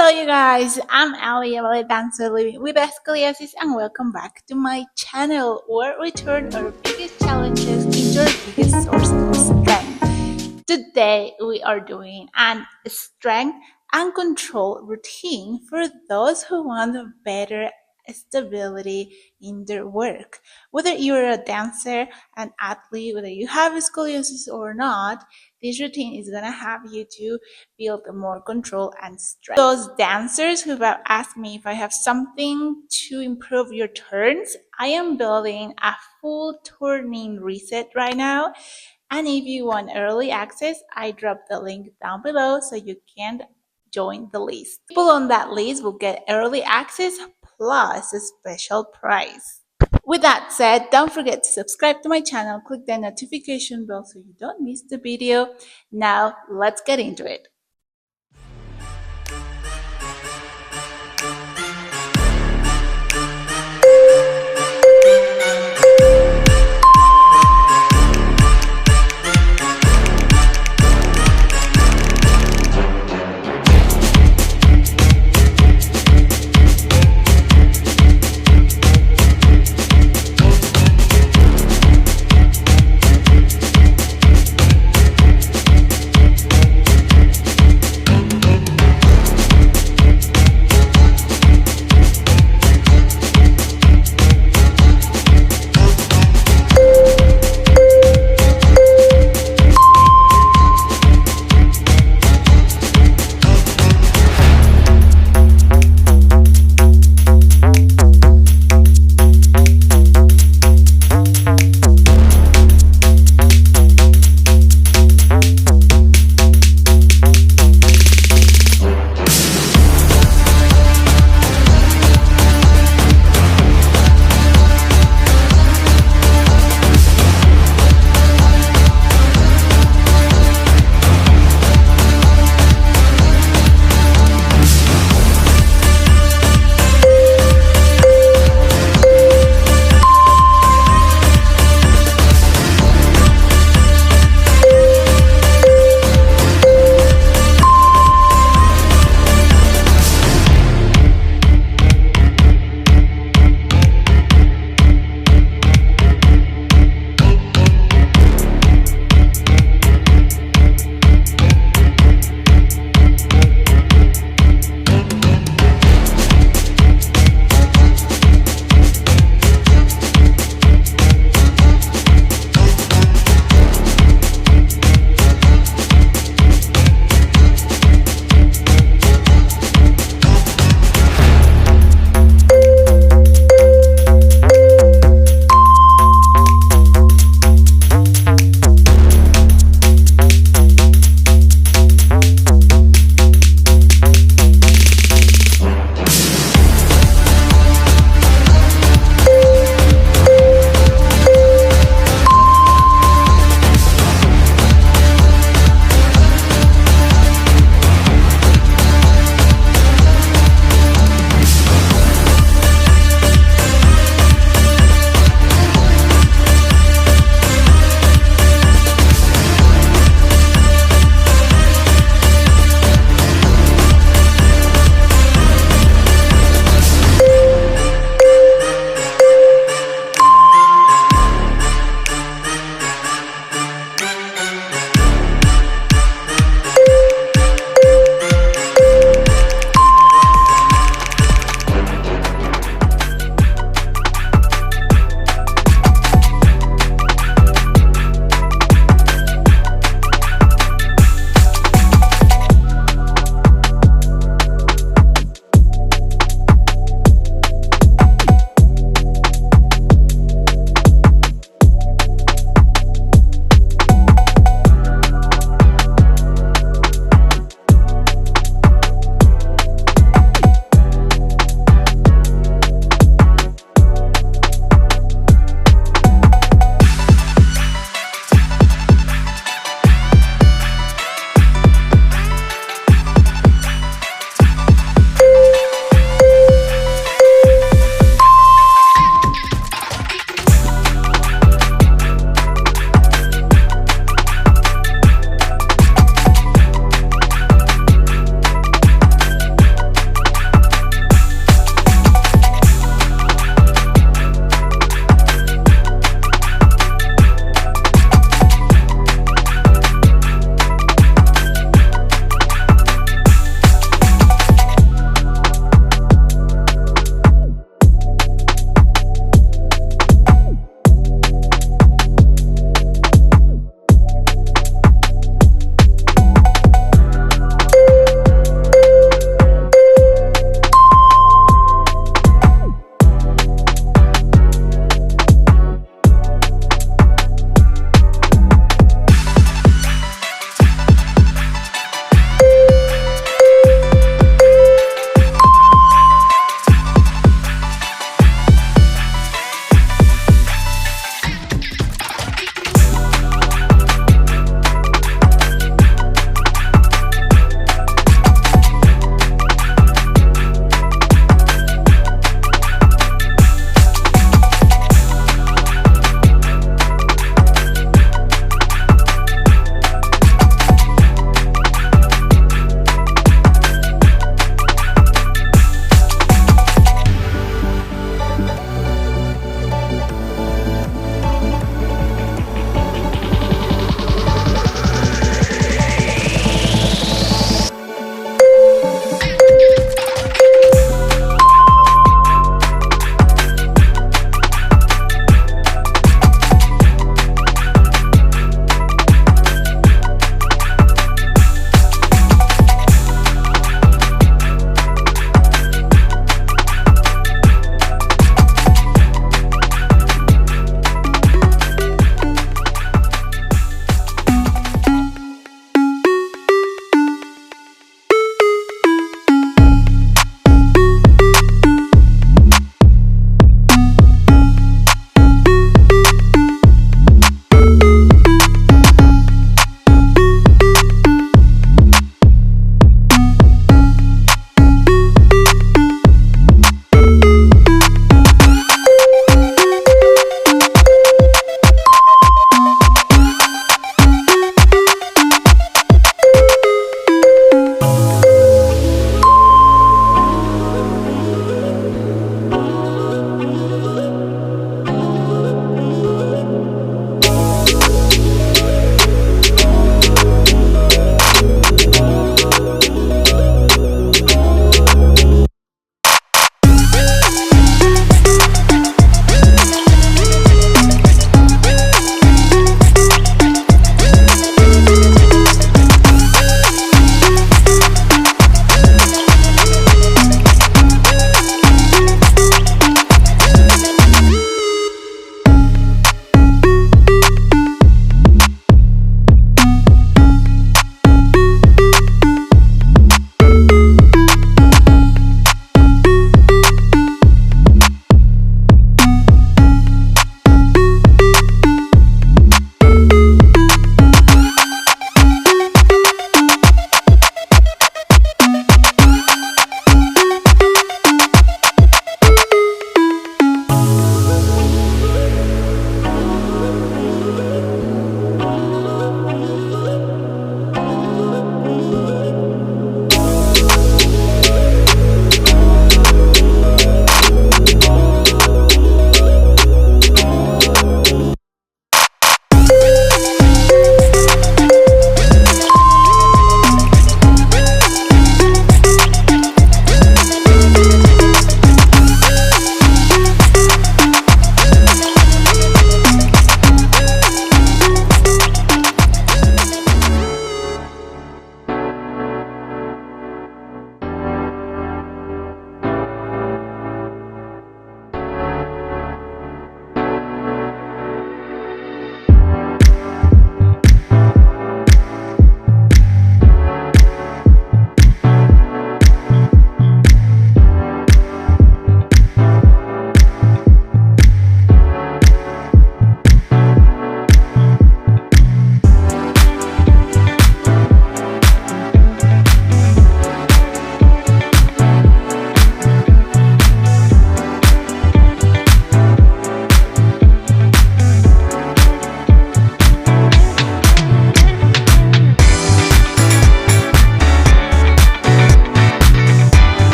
Hello, you guys. I'm Ali, a ballet dancer living with scoliosis, and welcome back to my channel where we turn our biggest challenges into our biggest source of strength. Today, we are doing an strength and control routine for those who want better stability in their work. Whether you're a dancer, an athlete, whether you have scoliosis or not, this routine is gonna have you to build more control and strength. Those dancers who have asked me if I have something to improve your turns, I am building a full turning reset right now. And if you want early access, I drop the link down below so you can join the list. People on that list will get early access plus a special prize. With that said, don't forget to subscribe to my channel, click the notification bell so you don't miss the video. Now, let's get into it.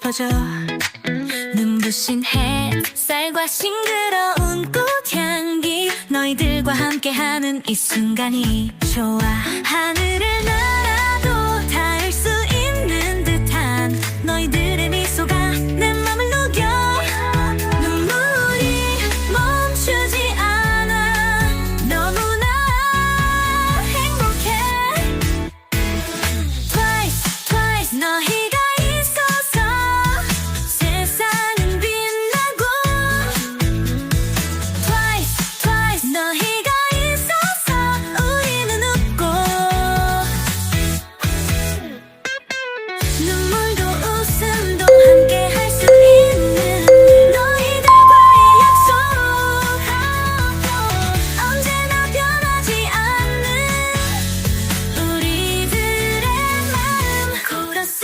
싶어져. 눈부신 햇살과 싱그러운 꽃향기, 너희들과 함께하는 이 순간이 좋아. 하늘을 날아도 닿을 수 있는 듯한 너희들의 미소가 내 맘을 녹여. 눈물이 멈추지 않아. 너무나 행복해. Twice, twice 너희가 있어서 세상은 빛나고. Twice, twice 너희가 있어서 우리는 웃고. 눈물도 웃음도 함께 할 수 있는 너희들과의 약속. 언제나 변하지 않는 우리들의 마음. 코러스.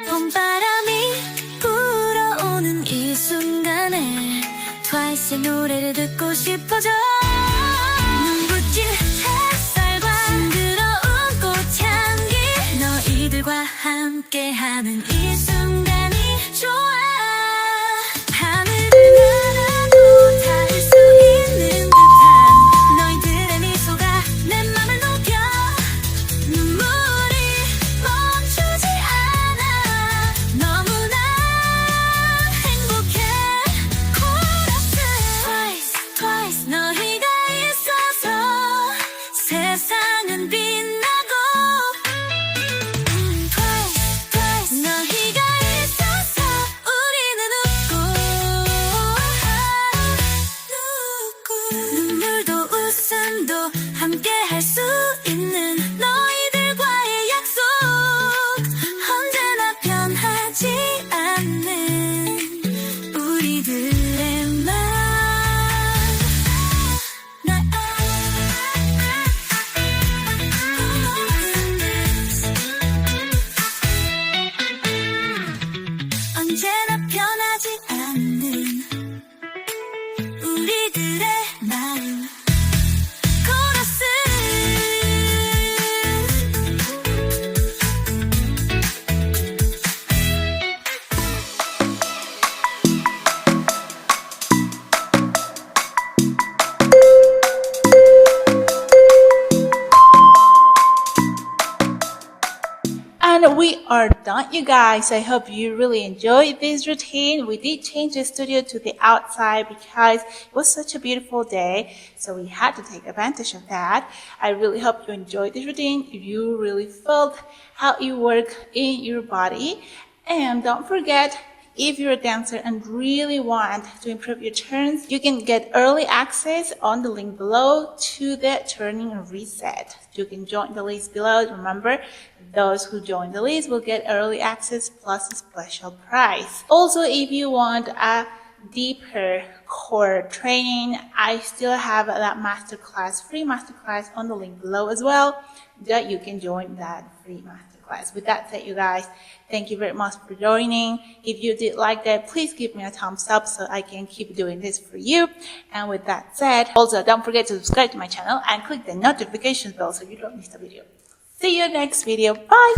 봄바람이 불어오는 이 순간에 트와이스의 노래를 듣고 싶어져. 눈부신 햇살과 싱그러운 꽃향기, 너희들과 함께하는 이 순간이 좋아. 하늘을 날아도 닿을 수 있는 듯한 너희들의 미소가 내 맘을 녹여. 눈물이 멈추지 않아. 너무나 행복해. 코러스. Twice, twice 너희가 있어서 세상은 빛나고. Twice, twice 너희가 있어서 우리는 웃고. 눈물도 웃음도 함께 할 수 있는 너희들과의 약속. 언제나 변하지 않는 우리들의 맘. 언제나 변하지 않는 우리들의 마음. 코러스. And we are done, you guys. I hope you really enjoyed this routine. We did change the studio to the outside because it was such a beautiful day, so we had to take advantage of that. I really hope you enjoyed this routine. If you really felt how you work in your body. And don't forget, if you're a dancer and really want to improve your turns, you can get early access on the link below to the turning reset. You can join the list below. Remember, those who join the list will get early access plus a special prize. Also, if you want a deeper core training, I still have that masterclass, free masterclass on the link below as well, that you can join that free masterclass. With that said, you guys, thank you very much for joining. If you did like that, please give me a thumbs up so I can keep doing this for you. And with that said, also don't forget to subscribe to my channel and click the notifications bell so you don't miss a video. See you next video. Bye!